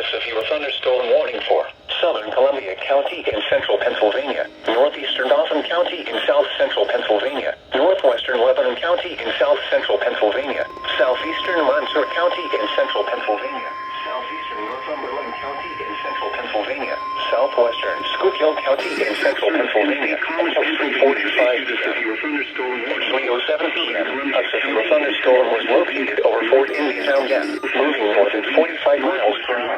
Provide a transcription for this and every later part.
severe thunderstorm warning for southern Columbia County in central Pennsylvania, northeastern Dauphin County in south central Pennsylvania, northwestern Lebanon County in south central Pennsylvania, southeastern Montour County in central Pennsylvania, southeastern Northumberland County in central Pennsylvania, southwestern Schuylkill County in central Pennsylvania until 3:45 p.m. At 3:07 p.m., a severe thunderstorm was located over Fort Indiantown Gap, moving more than 45 miles per hour.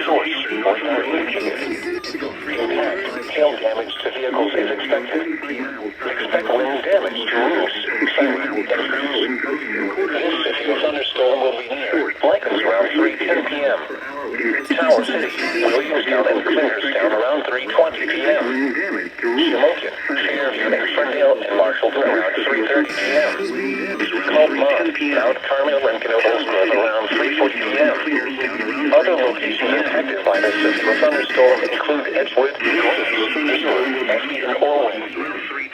Source reports are indicated. Impact, hail damage to vehicles is expected. Expect wind damage to roofs, sidewalks, and trees. This severe thunderstorm will be near Lycans around 3:10 p.m. Tower City, Williamstown, and Clingerstown around 3:20 p.m. Shamokin, Fairview, and Ferndale, and Marshallton around 3:30 p.m. Coltmont, Mount Carmel, and Knoebelsgrove around 3:40 p.m. Other locations impacted by this severe thunderstorm include Edgewood, Greece, Esty, and Orwell.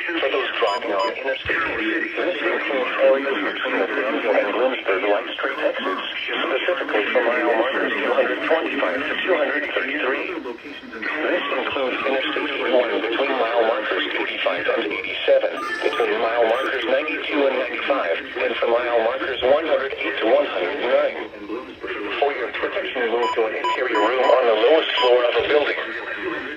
For those driving on Interstate 80, this includes areas between the Danville and Bloomsburg Light Street exits, specifically from mile markers 225 to 233. This includes Interstate 81 between mile markers 85 and 87, between mile markers 92 and 95, and from mile markers 108 to 109. For your protection, move to an interior room on the lowest floor of a building.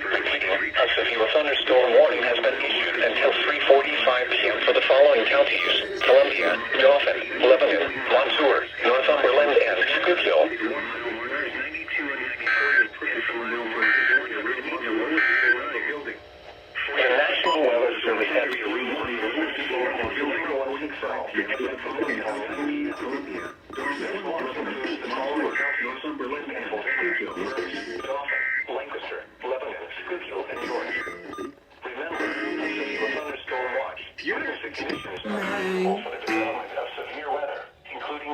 Repeating, a severe thunderstorm warning has been issued until 3:45 p.m. for the following counties: